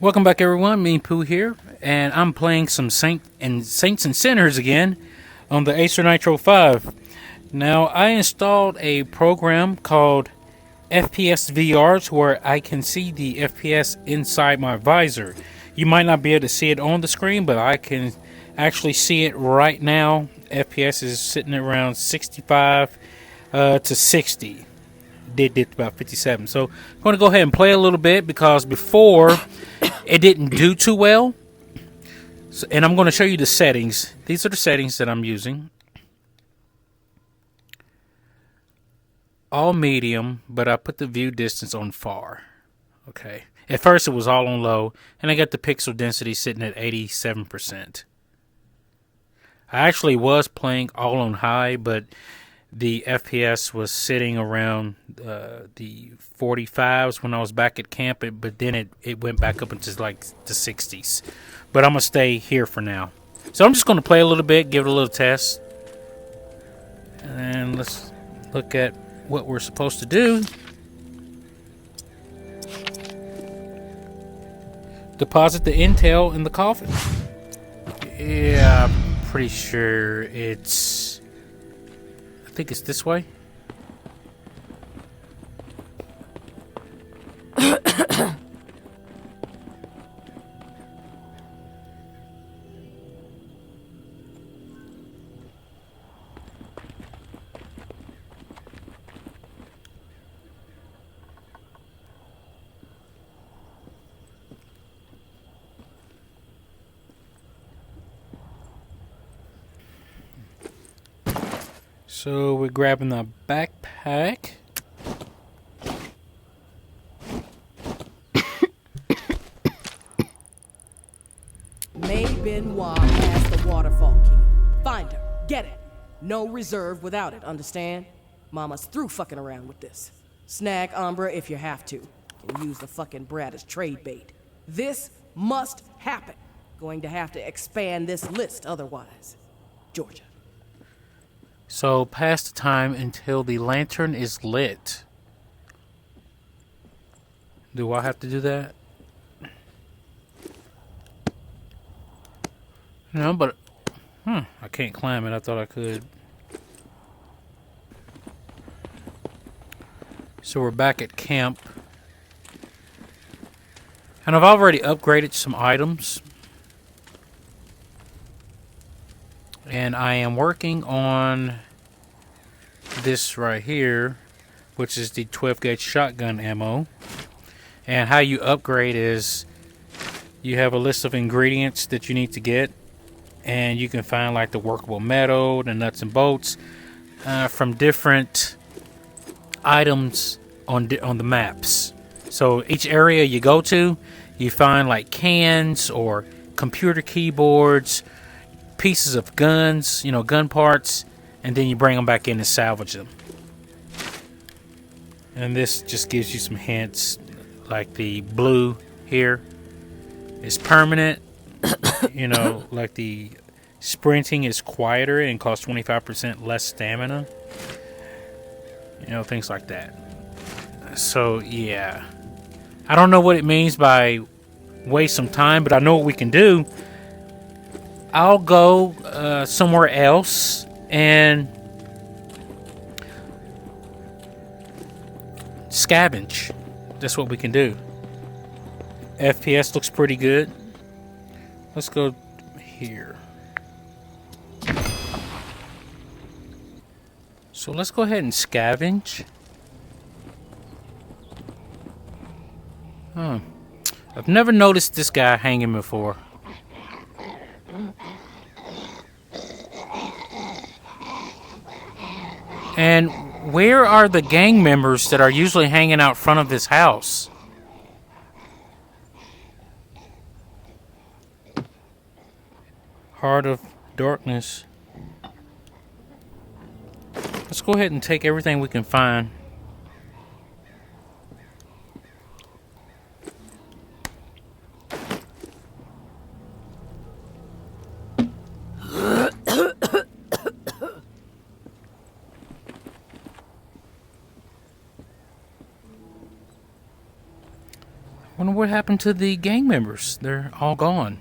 Welcome back, everyone. Meanpooh here, and I'm playing some Saints and Sinners again on the Acer Nitro 5. Now, I installed a program called FPS VRs where I can see the FPS inside my visor. You might not be able to see it on the screen, but I can actually see it right now. FPS is sitting at around 65 to 60. Did about 57. So I'm going to go ahead and play a little bit because before it didn't do too well. So, and I'm going to show you the settings. These are the settings that I'm using. All medium, but I put the view distance on far. Okay. At first it was all on low, and I got the pixel density sitting at 87%. I actually was playing all on high, but the FPS was sitting around the 45s when I was back at camp, but then it went back up into like the 60s. But I'm going to stay here for now. So I'm just going to play a little bit, give it a little test. And let's look at what we're supposed to do. Deposit the intel in the coffin. Yeah, I'm pretty sure it's... I think it's this way. So we're grabbing the backpack. May Benoit has the waterfall key. Find her. Get it. No reserve without it, understand? Mama's through fucking around with this. Snag Umbra if you have to. And use the fucking brat as trade bait. This must happen. Going to have to expand this list otherwise. Georgia. So pass the time until the lantern is lit. Do I have to do that? No, but I can't climb it. I thought I could. So we're back at camp. And I've already upgraded some items. And I am working on this right here, which is the 12 gauge shotgun ammo. And how you upgrade is you have a list of ingredients that you need to get. And you can find like the workable metal, the nuts and bolts from different items on the maps. So each area you go to, you find like cans or computer keyboards, pieces of guns, gun parts, and then you bring them back in and salvage them. And this just gives you some hints, like the blue here is permanent. Like the sprinting is quieter and costs 25% less stamina. Things like that. So yeah, I don't know what it means by waste some time, but I know what we can do. I'll go somewhere else and scavenge. That's what we can do. FPS looks pretty good. Let's go here. So let's go ahead and scavenge. I've never noticed this guy hanging before. And where are the gang members that are usually hanging out front of this house? Heart of Darkness. Let's go ahead and take everything we can find. what happened to the gang members. They're all gone.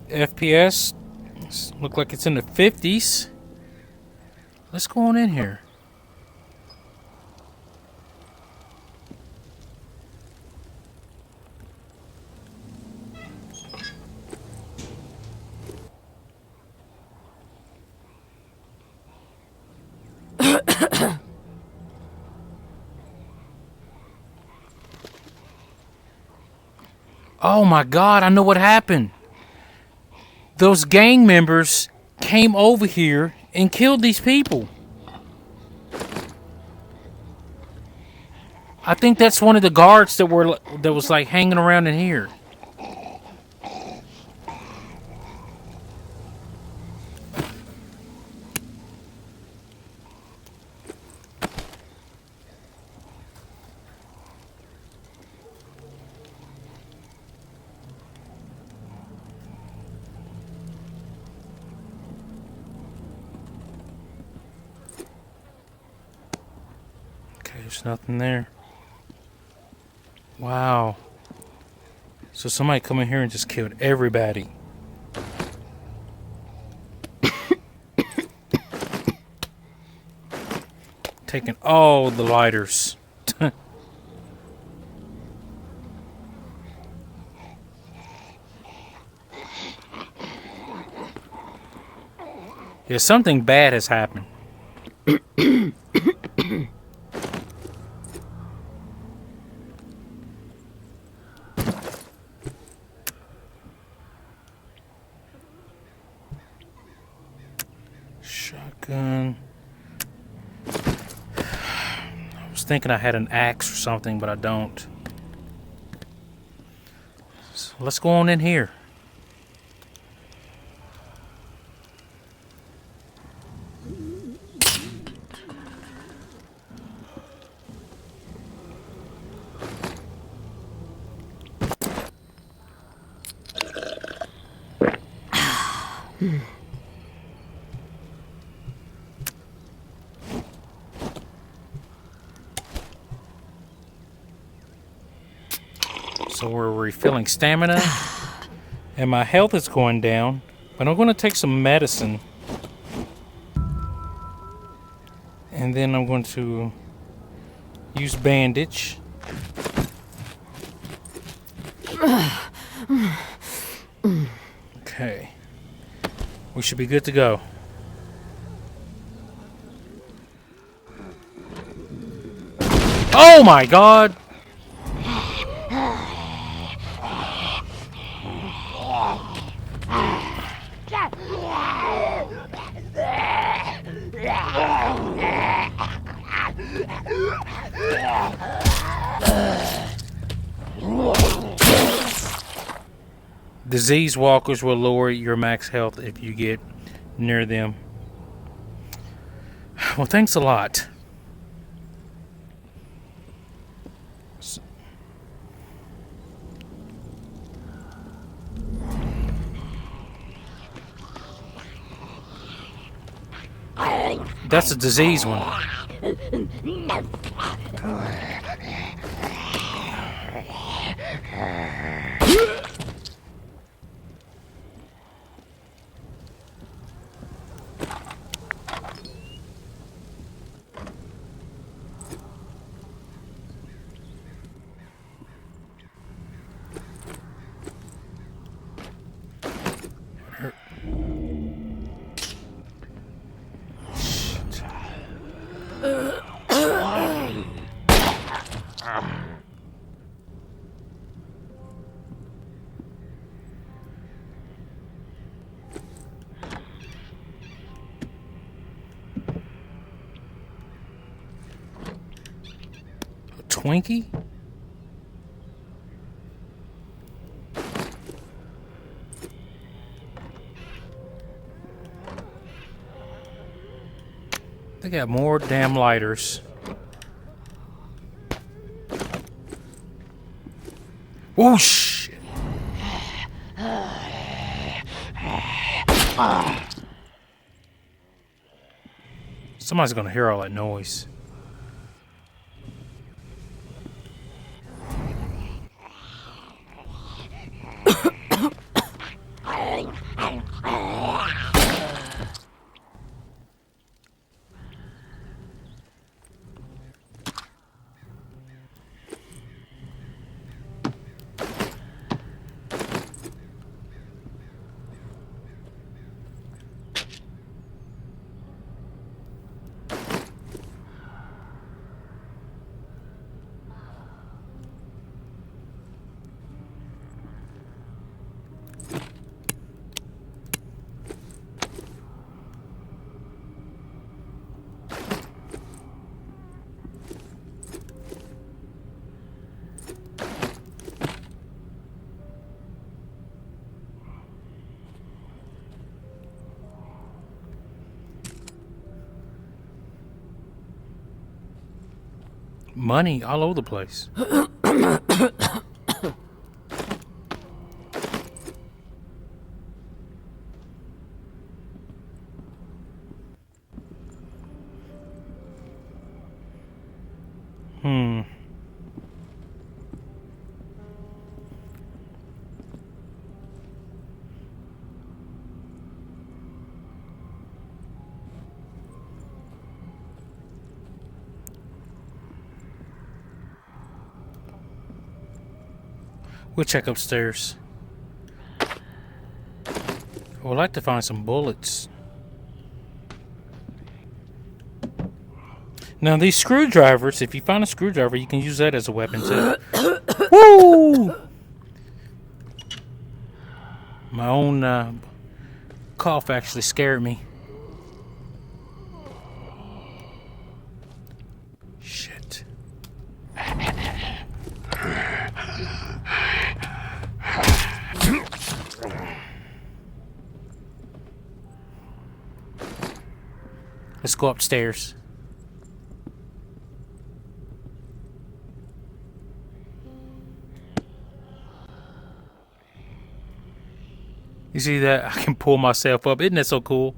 FPS look like it's in the 50s. Let's go on in here. Oh my God, I know what happened. Those gang members came over here and killed these people. I think that's one of the guards that was like hanging around in here. There's nothing there. Wow. So somebody come in here and just killed everybody. Taking all the lighters. Yeah, something bad has happened. Shotgun. I was thinking I had an axe or something, but I don't. So let's go on in here. So we're refilling stamina, and my health is going down, but I'm going to take some medicine, and then I'm going to use bandage. Okay, we should be good to go. Oh my God! Disease walkers will lower your max health if you get near them. Well, thanks a lot. That's a disease one. Twinkie? They got more damn lighters. Whoosh! Somebody's gonna hear all that noise. money all over the place. We'll check upstairs. I would like to find some bullets. Now these screwdrivers, if you find a screwdriver, you can use that as a weapon too. Woo! My own cough actually scared me. Shit. Let's go upstairs. You see that? I can pull myself up. Isn't that so cool?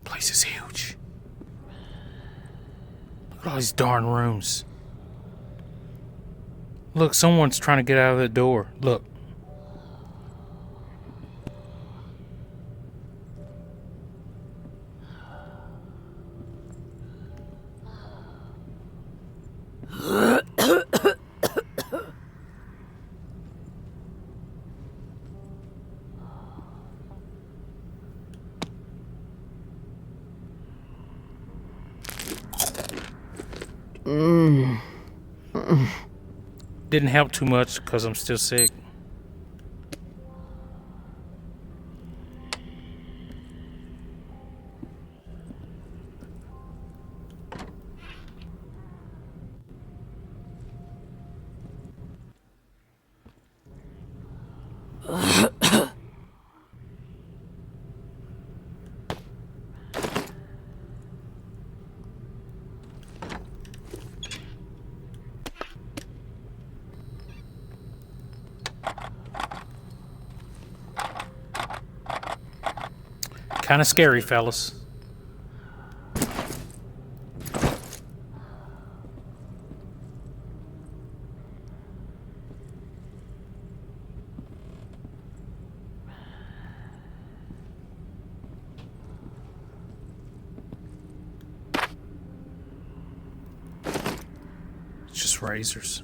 Place is huge. Look at all these darn rooms. Look, someone's trying to get out of the door. Look. Didn't help too much because I'm still sick. Kind of scary, fellas. It's just razors.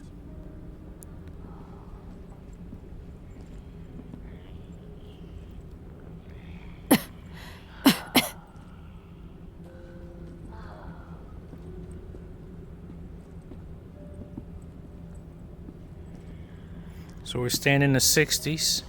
So we're staying in the 60s.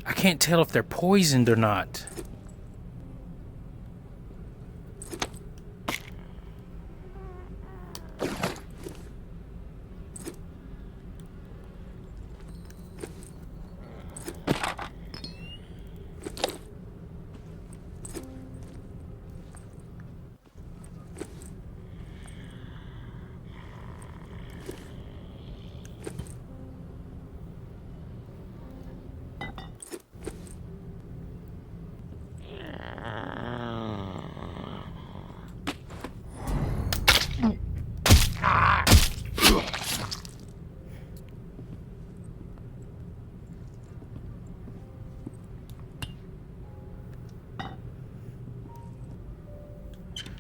I can't tell if they're poisoned or not.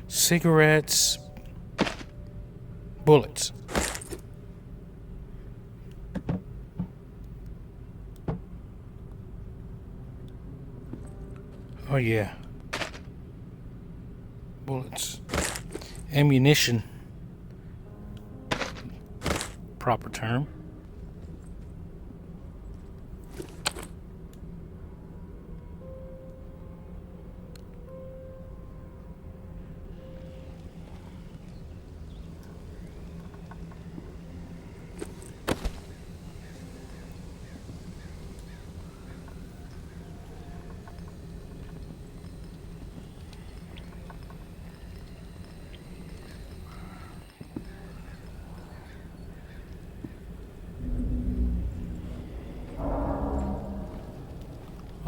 Cigarettes. Bullets. Oh yeah. Bullets. Ammunition. Proper term.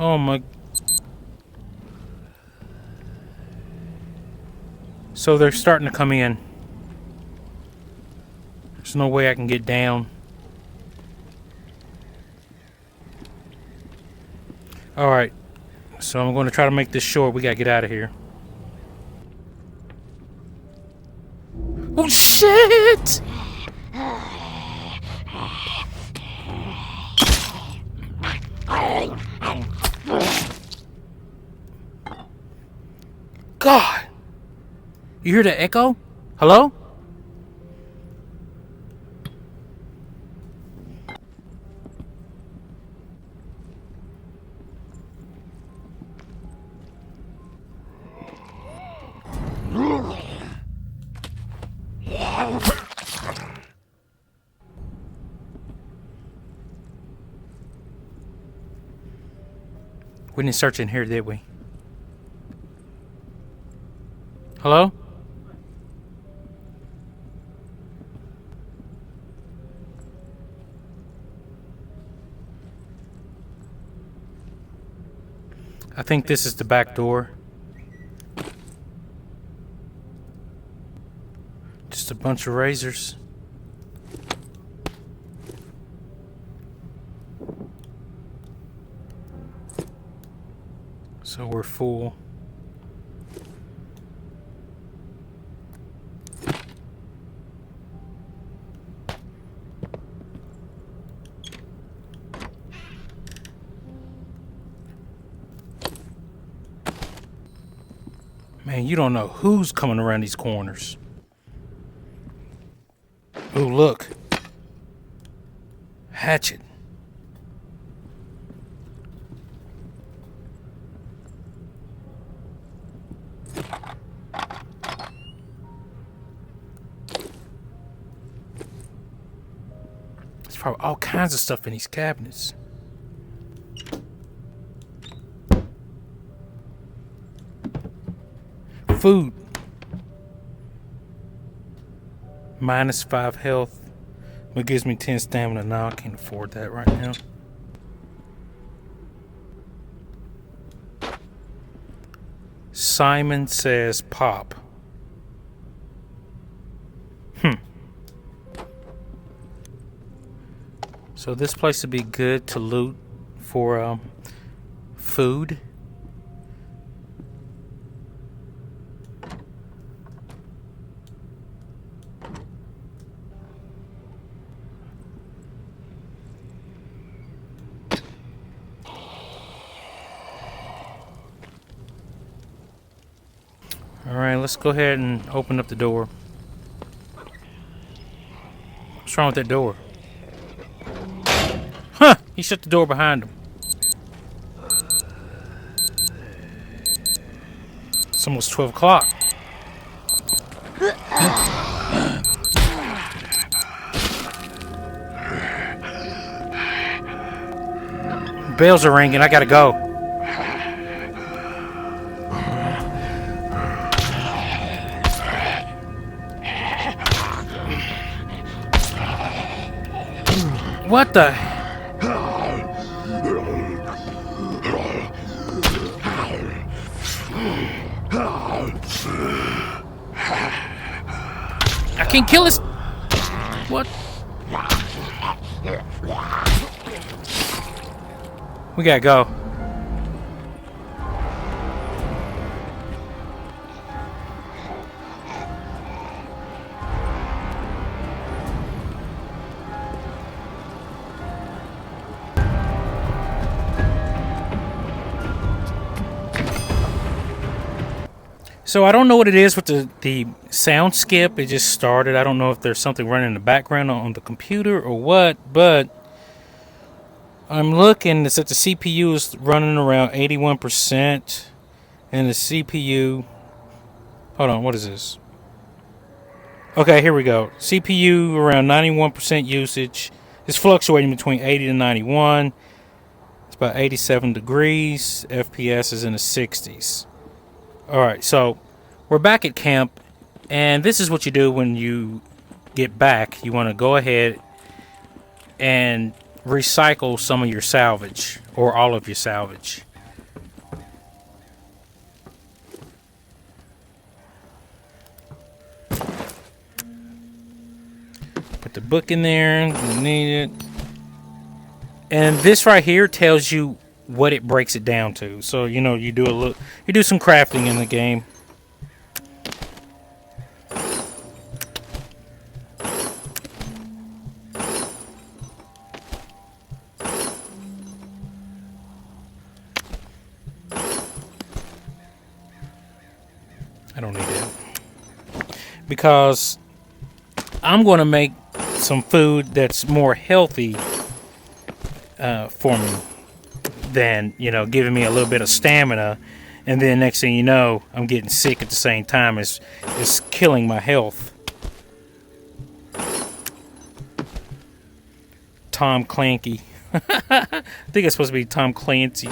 Oh my. So they're starting to come in. There's no way I can get down. Alright. So I'm going to try to make this short. We gotta get out of here. Oh shit! God! You hear the echo? Hello? We didn't search in here, did we? Hello? I think this is the back door. Just a bunch of razors. So we're full. Man, you don't know who's coming around these corners. Oh, look. Hatchet. There's probably all kinds of stuff in these cabinets. Food. -5 health. It gives me 10 stamina. Now I can't afford that right now. Simon says pop. So this place would be good to loot for food. Alright, let's go ahead and open up the door. What's wrong with that door? Huh! He shut the door behind him. It's almost 12 o'clock. Bells are ringing. I gotta go. What the? I can't kill this. What? We gotta go. So I don't know what it is with the sound skip. It just started. I don't know if there's something running in the background on the computer or what, but I'm looking. It's that the CPU is running around 81%, and the CPU. Hold on, what is this? Okay, here we go. CPU around 91% usage. It's fluctuating between 80 to 91. It's about 87 degrees. FPS is in the 60s. Alright, so we're back at camp, and this is what you do when you get back. You want to go ahead and recycle some of your salvage, or all of your salvage. Put the book in there, you need it. And this right here tells you what it breaks it down to. So you know you do some crafting in the game. I don't need that because I'm going to make some food that's more healthy for me than, you know, giving me a little bit of stamina, and then next thing you know, I'm getting sick at the same time. It's killing my health. Tom Clancy. I think it's supposed to be Tom Clancy.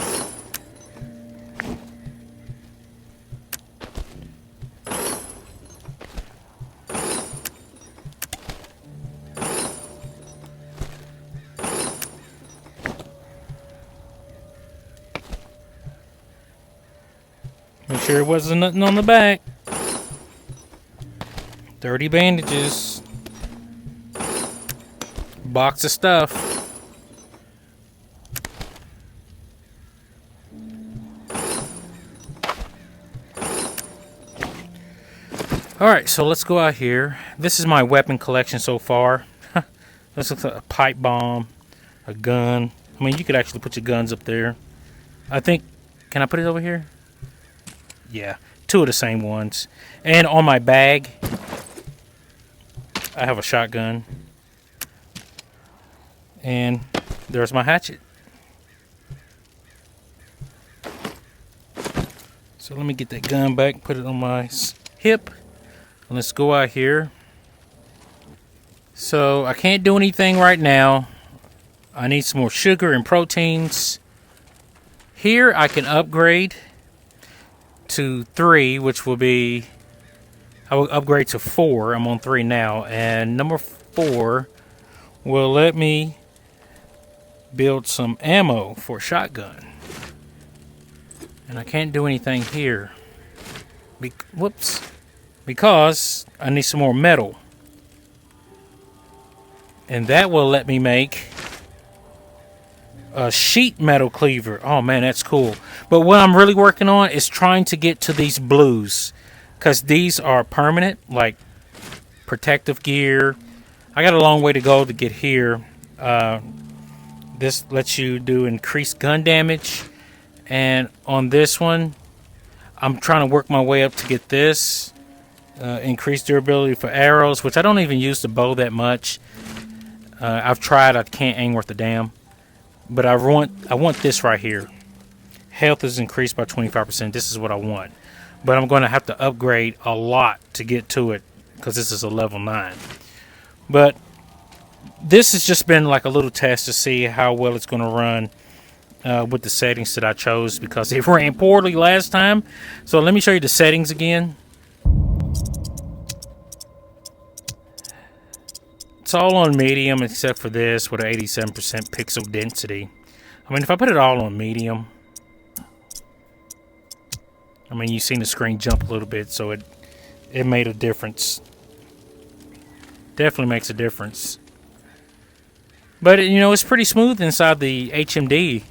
Make sure there wasn't nothing on the back. Dirty bandages. Box of stuff. Alright, so let's go out here. This is my weapon collection so far. This looks like a pipe bomb, a gun. I mean, you could actually put your guns up there. I think, can I put it over here? Yeah, two of the same ones. And on my bag, I have a shotgun. And there's my hatchet. So let me get that gun back, put it on my hip. And let's go out here. So I can't do anything right now. I need some more sugar and proteins. Here I can upgrade to 3, which will be, I will upgrade to 4. I'm on 3 now, and number 4 will let me build some ammo for a shotgun. And I can't do anything here. Whoops. Because I need some more metal. And that will let me make a sheet metal cleaver. Oh man, that's cool. But what I'm really working on is trying to get to these blues, because these are permanent, like protective gear. I got a long way to go to get here. This lets you do increased gun damage, and on this one I'm trying to work my way up to get this increased durability for arrows, which I don't even use the bow that much. I've tried, I can't aim worth a damn. But I want this right here. Health is increased by 25%. This is what I want. But I'm going to have to upgrade a lot to get to it, because this is a level 9. But this has just been like a little test to see how well it's going to run with the settings that I chose, because it ran poorly last time. So let me show you the settings again. It's all on medium except for this with an 87% pixel density. I mean, if I put it all on medium, I mean, you've seen the screen jump a little bit, so it made a difference. Definitely makes a difference. But, you know, it's pretty smooth inside the HMD,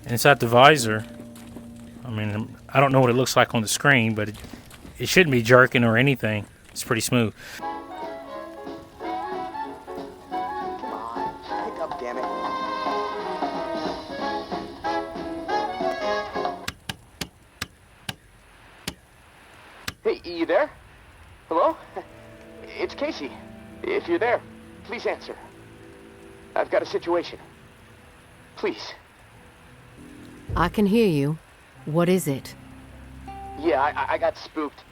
inside the visor. I mean, I don't know what it looks like on the screen, but it shouldn't be jerking or anything. It's pretty smooth. You there? Hello? It's Casey. If you're there, please answer. I've got a situation. Please. I can hear you. What is it? Yeah, I got spooked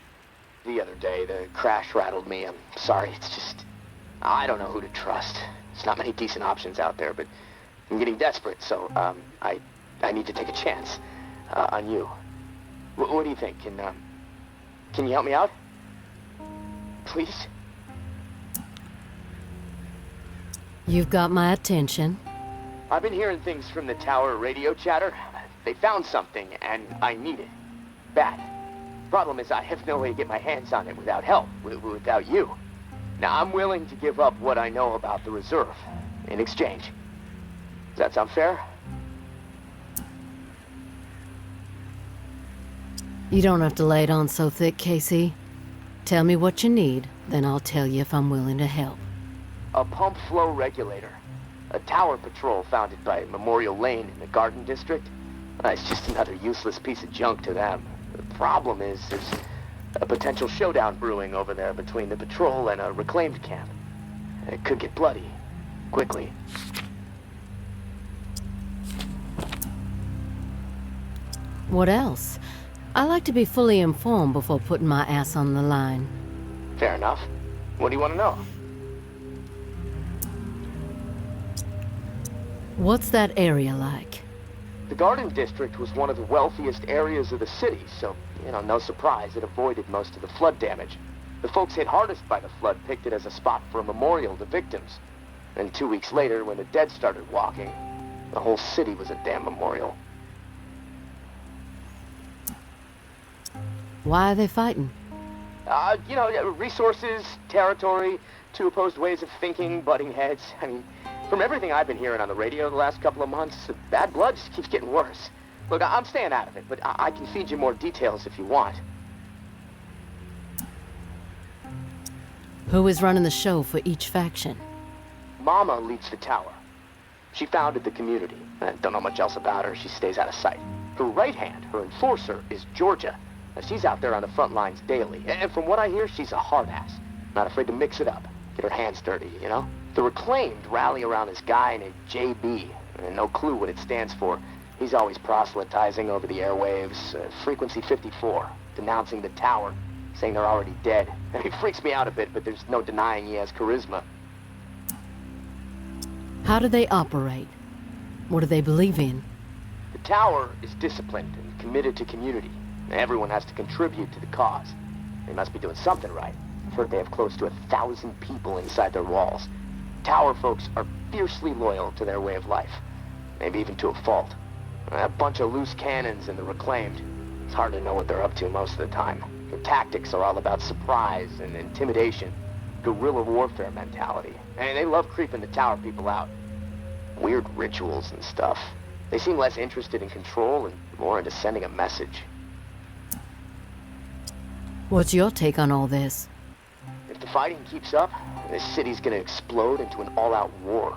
the other day. The crash rattled me. I'm sorry. It's just... I don't know who to trust. There's not many decent options out there, but I'm getting desperate, so, I need to take a chance, on you. What do you think? Can you help me out? Please? You've got my attention. I've been hearing things from the tower radio chatter. They found something, and I need it. Bad. Problem is, I have no way to get my hands on it without help, without you. Now, I'm willing to give up what I know about the reserve, in exchange. Does that sound fair? You don't have to lay it on so thick, Casey. Tell me what you need, then I'll tell you if I'm willing to help. A pump flow regulator. A tower patrol founded by Memorial Lane in the Garden District. It's just another useless piece of junk to them. The problem is, there's a potential showdown brewing over there between the patrol and a reclaimed camp. It could get bloody. Quickly. What else? I like to be fully informed before putting my ass on the line. Fair enough. What do you want to know? What's that area like? The Garden District was one of the wealthiest areas of the city, so, no surprise, it avoided most of the flood damage. The folks hit hardest by the flood picked it as a spot for a memorial to victims. And 2 weeks later, when the dead started walking, the whole city was a damn memorial. Why are they fighting? Resources, territory, two opposed ways of thinking, butting heads. I mean, from everything I've been hearing on the radio the last couple of months, bad blood just keeps getting worse. Look, I'm staying out of it, but I can feed you more details if you want. Who is running the show for each faction? Mama leads the tower. She founded the community. I don't know much else about her. She stays out of sight. Her right hand, her enforcer, is Georgia. She's out there on the front lines daily. And from what I hear, she's a hard ass. Not afraid to mix it up. Get her hands dirty, The reclaimed rally around this guy named JB. And no clue what it stands for. He's always proselytizing over the airwaves. Frequency 54. Denouncing the tower. Saying they're already dead. He freaks me out a bit, but there's no denying he has charisma. How do they operate? What do they believe in? The tower is disciplined and committed to community. Everyone has to contribute to the cause. They must be doing something right. I've heard they have close to 1,000 people inside their walls. Tower folks are fiercely loyal to their way of life. Maybe even to a fault. A bunch of loose cannons in the reclaimed. It's hard to know what they're up to most of the time. Their tactics are all about surprise and intimidation. Guerrilla warfare mentality. And they love creeping the tower people out. Weird rituals and stuff. They seem less interested in control and more into sending a message. What's your take on all this? If the fighting keeps up, this city's gonna explode into an all-out war.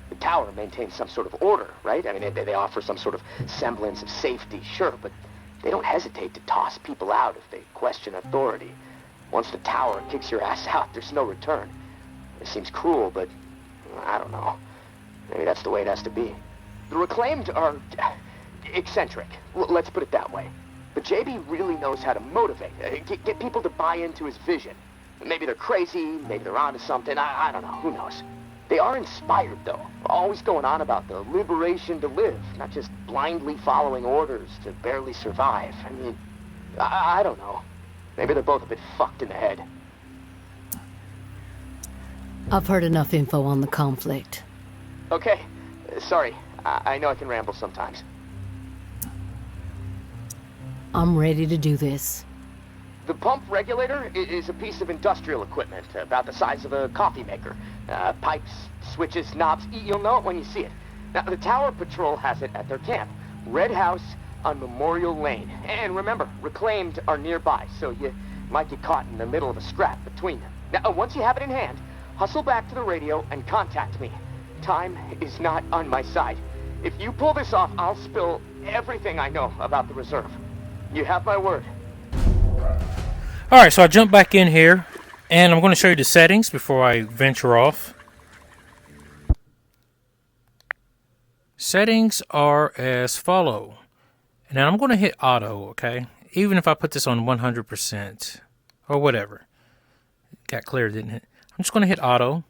The tower maintains some sort of order, right? I mean, they offer some sort of semblance of safety, sure, but they don't hesitate to toss people out if they question authority. Once the tower kicks your ass out, there's no return. It seems cruel, but I don't know. Maybe that's the way it has to be. The reclaimed are eccentric, let's put it that way. But JB really knows how to motivate, get people to buy into his vision. Maybe they're crazy, maybe they're onto something, I don't know, who knows. They are inspired, though, always going on about the liberation to live, not just blindly following orders to barely survive. I mean, I don't know. Maybe they're both a bit fucked in the head. I've heard enough info on the conflict. Okay, sorry, I know I can ramble sometimes. I'm ready to do this. The pump regulator is a piece of industrial equipment about the size of a coffee maker. Pipes, switches, knobs, you'll know it when you see it. Now, the Tower Patrol has it at their camp, Red House on Memorial Lane. And remember, reclaimed are nearby, so you might get caught in the middle of a scrap between them. Now, once you have it in hand, hustle back to the radio and contact me. Time is not on my side. If you pull this off, I'll spill everything I know about the reserve. You have my word. Alright, so I jump back in here, and I'm going to show you the settings before I venture off. Settings are as follow. And then I'm going to hit auto, okay? Even if I put this on 100% or whatever. Got clear, didn't it? I'm just going to hit auto.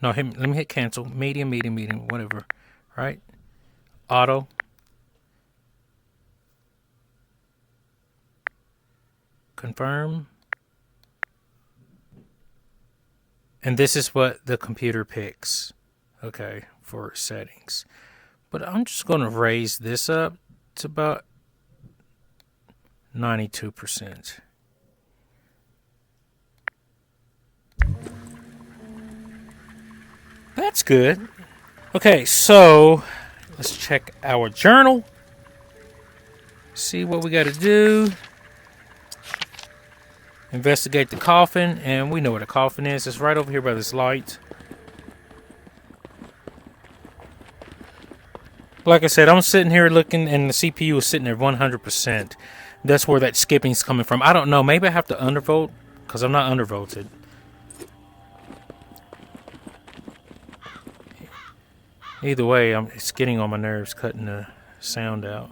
No, let me hit cancel. Medium, whatever. Right? Auto. Confirm. And this is what the computer picks, okay, for settings. But I'm just going to raise this up to about 92%. That's good. Okay, so let's check our journal. See what we got to do. Investigate the coffin, and we know where the coffin is. It's right over here by this light. Like I said, I'm sitting here looking, and the CPU is sitting at 100%. That's where that skipping's coming from. I don't know. Maybe I have to undervolt, because I'm not undervolted. Either way, it's getting on my nerves, cutting the sound out.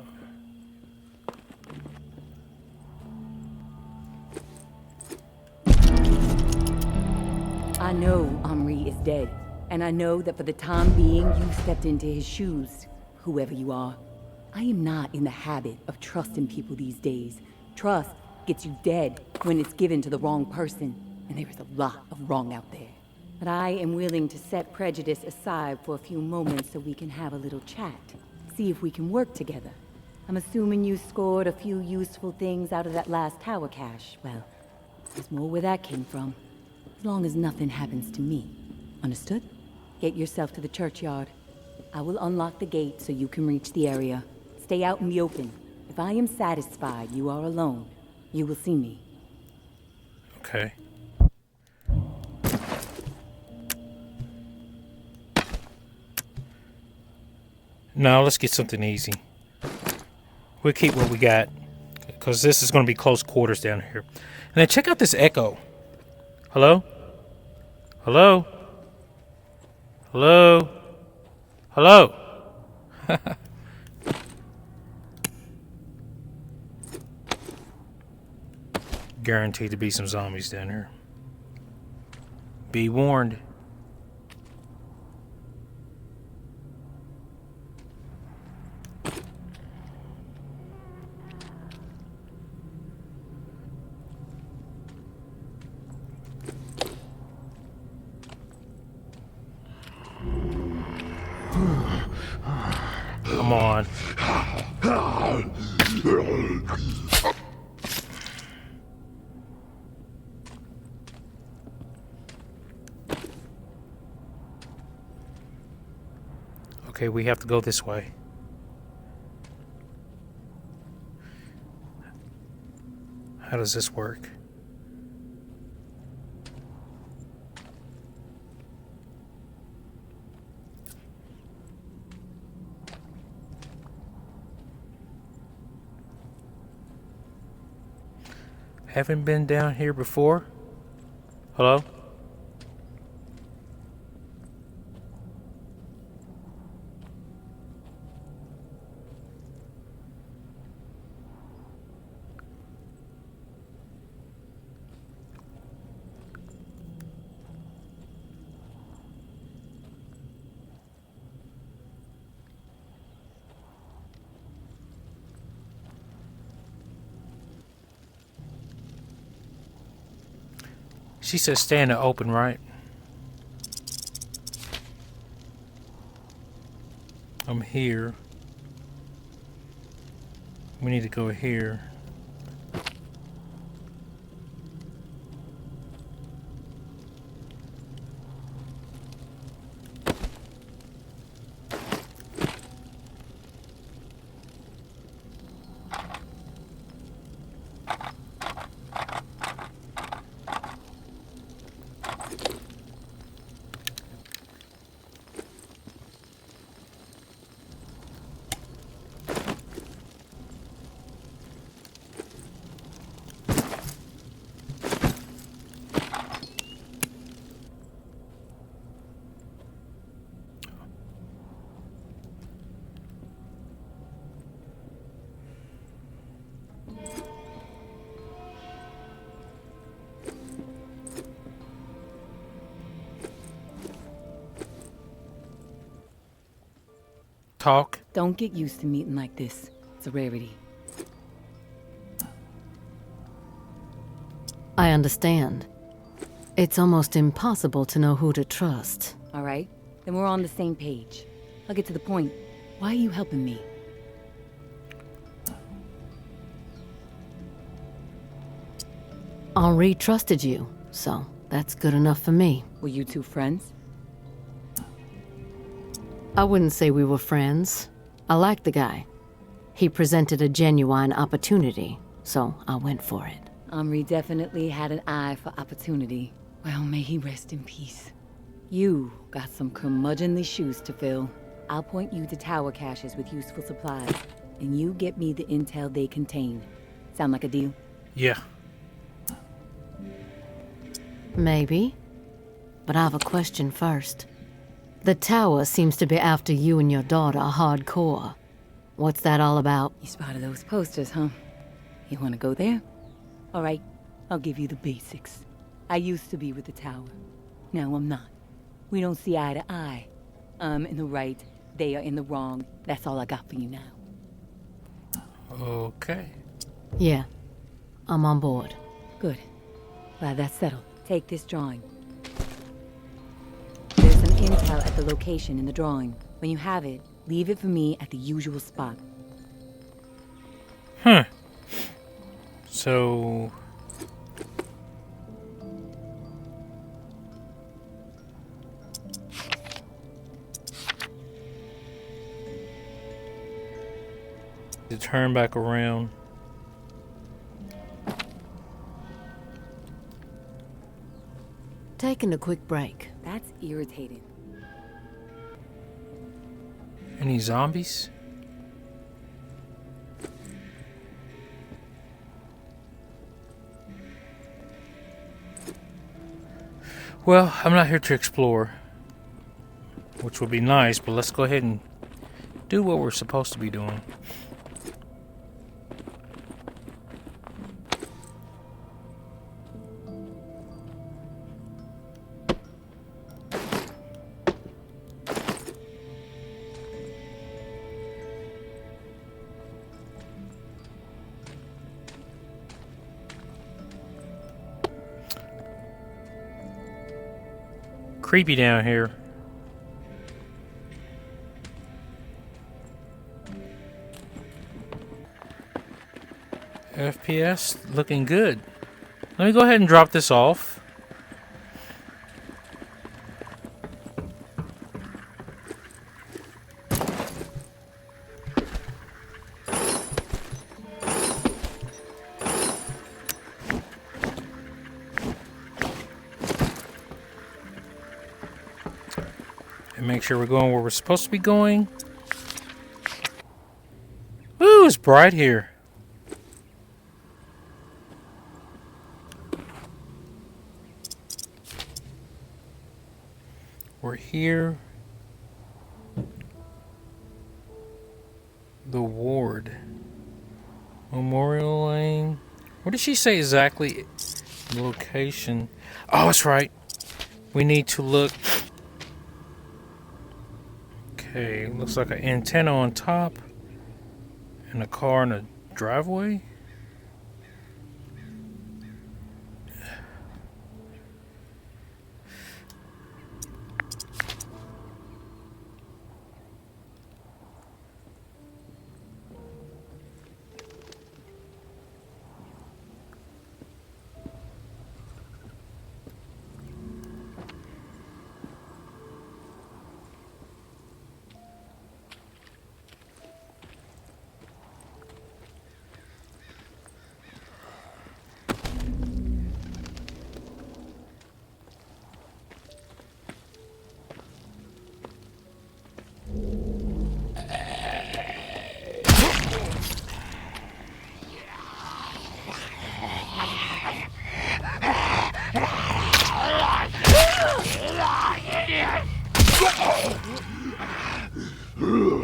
I know Omri is dead, and I know that for the time being you stepped into his shoes, whoever you are. I am not in the habit of trusting people these days. Trust gets you dead when it's given to the wrong person, and there is a lot of wrong out there. But I am willing to set prejudice aside for a few moments so we can have a little chat. See if we can work together. I'm assuming you scored a few useful things out of that last tower cache. Well, there's more where that came from. As long as nothing happens to me. Understood? Get yourself to the churchyard. I will unlock the gate so you can reach the area. Stay out in the open. If I am satisfied you are alone, you will see me. Okay. Now let's get something easy. We'll keep what we got, because this is going to be close quarters down here. And then check out this echo. Hello? Hello? Hello? Hello? Guaranteed to be some zombies down here. Be warned. Come on. Okay, we have to go this way. How does this work? Haven't been down here before. Hello? She says stay in the open, right? I'm here. We need to go here. talk. Don't get used to meeting like this. It's a rarity. I understand. It's almost impossible to know who to trust. All right? Then we're on the same page. I'll get to the point. Why are you helping me? Henri trusted you, so that's good enough for me. Were you two friends? I wouldn't say we were friends. I liked the guy. He presented a genuine opportunity, so I went for it. Henri definitely had an eye for opportunity. Well, may he rest in peace. You got some curmudgeonly shoes to fill. I'll point you to tower caches with useful supplies, and you get me the intel they contain. Sound like a deal? Yeah. Maybe. But I have a question first. The tower seems to be after you and your daughter hardcore. What's that all about? You spotted those posters, huh? You want to go there? All right, I'll give you the basics. I used to be with the tower. Now I'm not. We don't see eye to eye. I'm in the right, they are in the wrong. That's all I got for you now. Okay. Yeah, I'm on board. Good. Glad that's settled. Take this drawing. There's some intel at the location in the drawing. When you have it, leave it for me at the usual spot. Huh. So... to turn back around. Taking a quick break. That's irritating. Any zombies? Well, I'm not here to explore, which would be nice, but let's go ahead and do what we're supposed to be doing. Creepy down here. FPS looking good. Let me go ahead and drop this off. And make sure we're going where we're supposed to be going. Ooh, it's bright here. We're here. The ward. Memorial Lane. What did she say exactly? The location. Oh, that's right. We need to look. Okay, looks like an antenna on top. And a car in a driveway.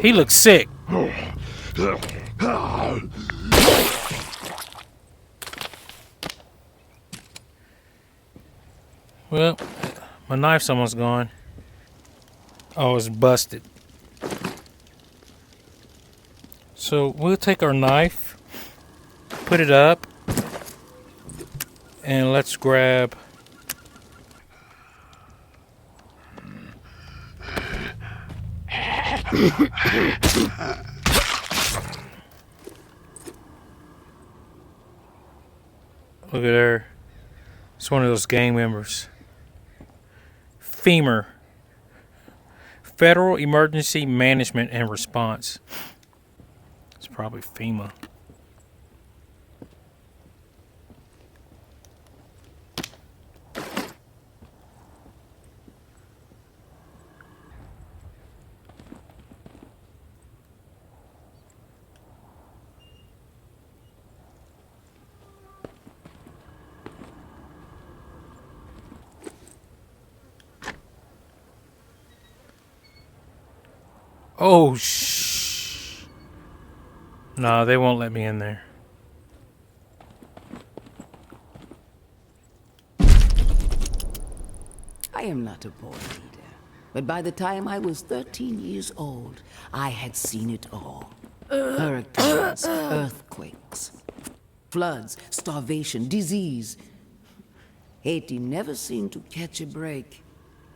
He looks sick. Well, my knife's almost gone. Oh, it's busted. So we'll take our knife, put it up, and let's grab look at her. It's one of those gang members. FEMA. Federal Emergency Management and Response. It's probably FEMA. Oh, shh. No, they won't let me in there. I am not a born leader, but by the time I was 13 years old, I had seen it all. Hurricanes, earthquakes, floods, starvation, disease. Haiti never seemed to catch a break.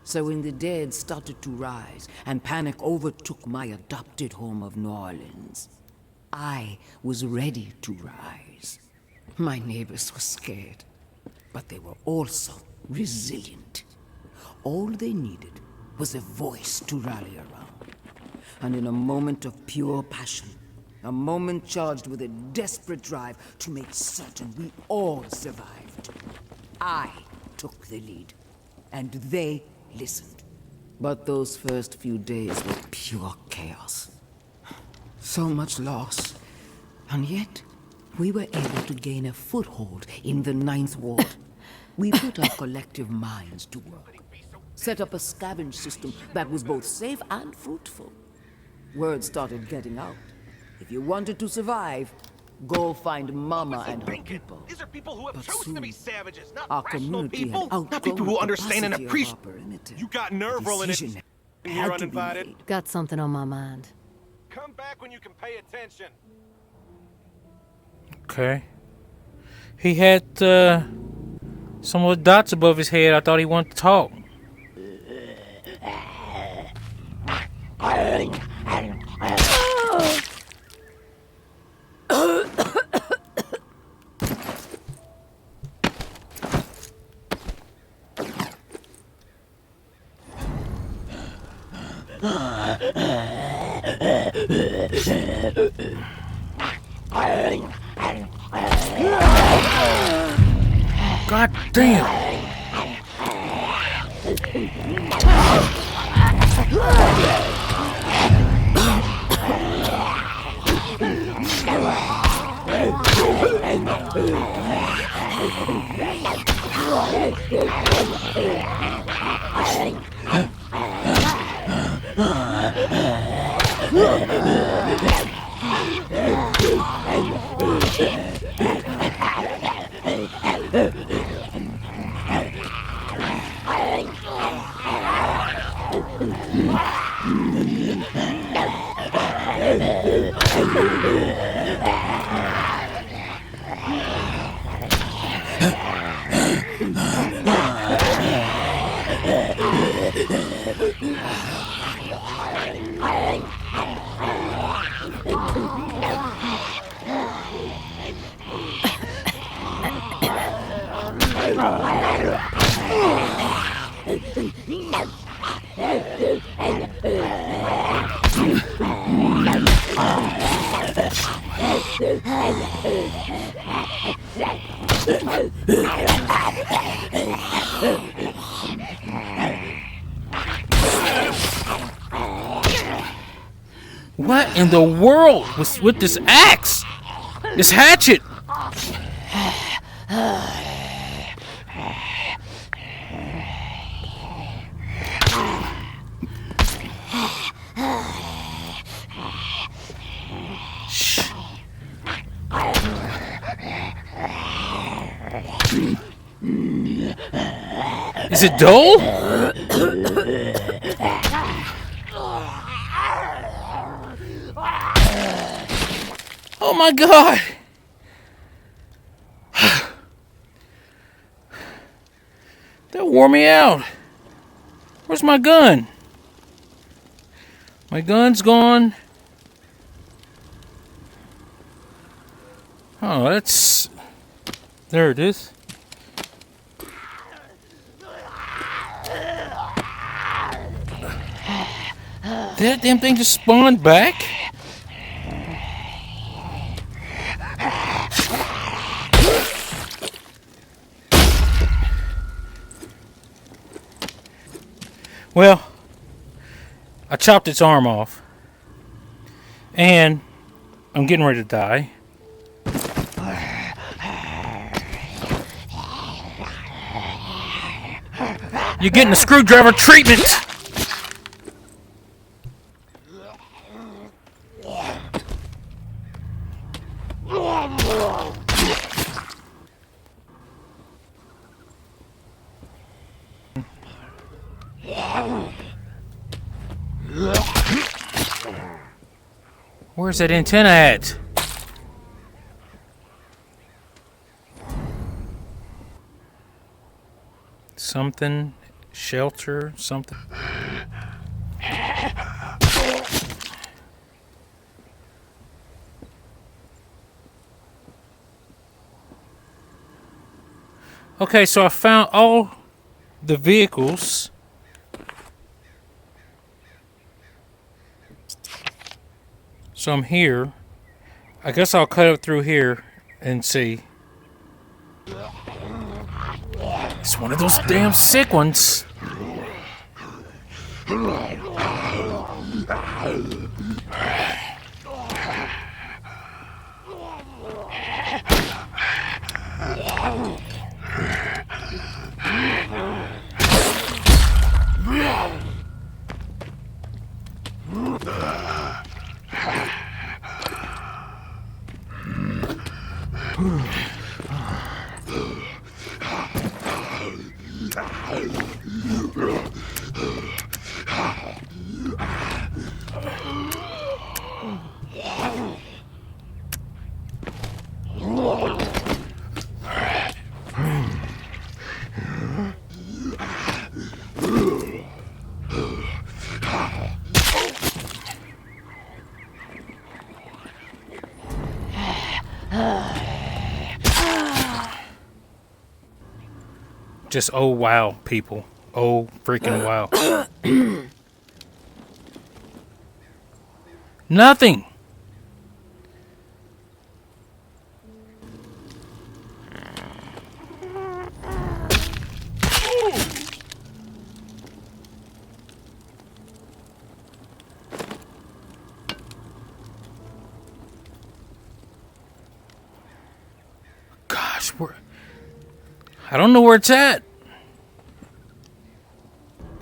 So when the dead started to rise and panic overtook my adopted home of New Orleans, I was ready to rise. My neighbors were scared, but they were also resilient. All they needed was a voice to rally around. And in a moment of pure passion, a moment charged with a desperate drive to make certain we all survived, I took the lead, and they listened. But those first few days were pure chaos. So much loss. And yet, we were able to gain a foothold in the Ninth Ward. We put our collective minds to work. Set up a scavenge system that was both safe and fruitful. Word started getting out. If you wanted to survive, go find Mama and her people. These are people who have But chosen to soon, be savages, not our rational community people. had Not outgrown people who the understand and capacity of appreciate. our perimeter. You got nerve A rolling it. decision You're had to be uninvited. made. Got something on my mind. Come back when you can pay attention. Okay. He had some little dots above his head. I thought he wanted to talk. God damn. What in the world with this axe? This hatchet? Is it dull? Oh my god! That wore me out. Where's my gun? My gun's gone. Oh, that's... There it is. Did that damn thing just spawn back? Well, I chopped its arm off. And I'm getting ready to die. You're getting a screwdriver treatment! Where's that antenna at? Something, shelter, something. Okay, so I found all the vehicles. So I'm here. I guess I'll cut it through here and see. It's one of those damn sick ones. Just oh wow, people. Oh freaking wow. Nothing. Gosh, I don't know where it's at.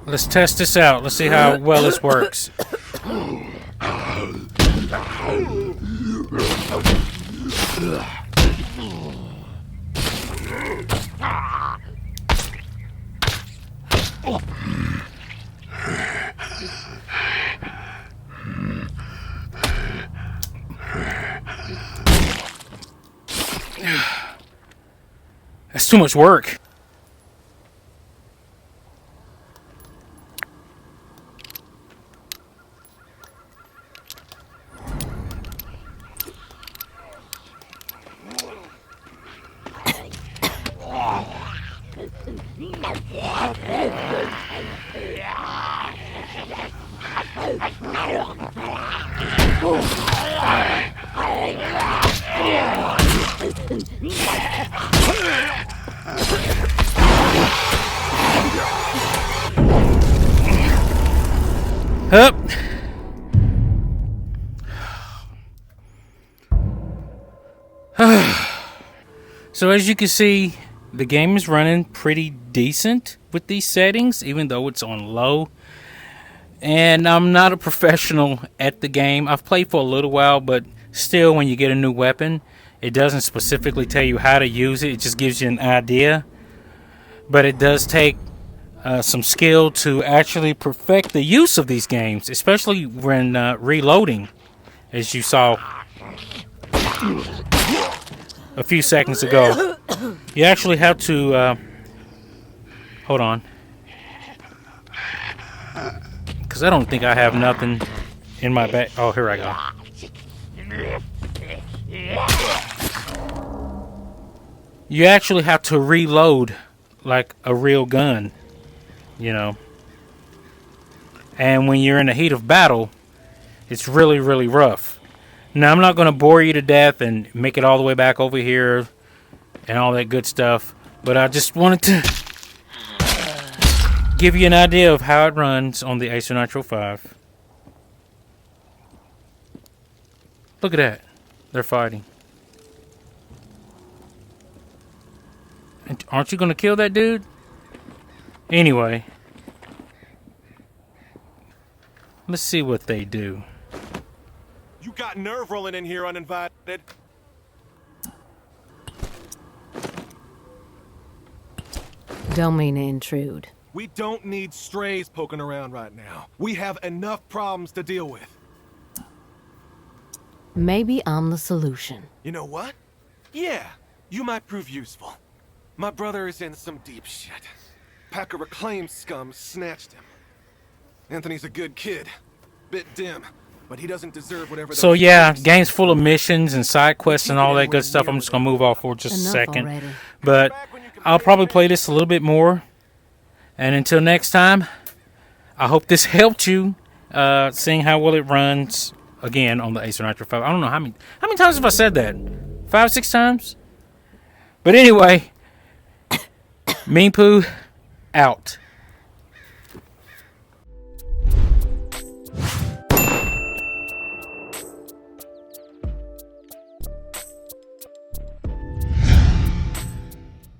Let's test this out. Let's see how well this works. That's too much work. Up. So as you can see, the game is running pretty decent with these settings, even though it's on low. And I'm not a professional at the game. I've played for a little while, but still, when you get a new weapon, it doesn't specifically tell you how to use it. It just gives you an idea. But it does take some skill to actually perfect the use of these games, especially when reloading, as you saw. a few seconds ago. You actually have to hold on, because I don't think I have nothing in my bag. Oh, here I go. You actually have to reload like a real gun, you know. And when you're in the heat of battle, it's really, really rough. Now, I'm not going to bore you to death and make it all the way back over here and all that good stuff, but I just wanted to give you an idea of how it runs on the Acer Nitro 5. Look at that. They're fighting. And aren't you going to kill that dude? Anyway. Let's see what they do. You got nerve rolling in here uninvited. Don't mean to intrude. We don't need strays poking around right now. We have enough problems to deal with. Maybe I'm the solution. You know what? Yeah, you might prove useful. My brother is in some deep shit. Pack of reclaimed scum snatched him. Anthony's a good kid. Bit dim, but he doesn't deserve whatever. So yeah, game's full of missions and side quests and all that good stuff. I'm just gonna move off for just a second. Already. But I'll probably play this a little bit more. And until next time, I hope this helped you seeing how well it runs again on the Acer Nitro 5. I don't know how many times have I said that? 5, 6 times? But anyway, Meanpooh out.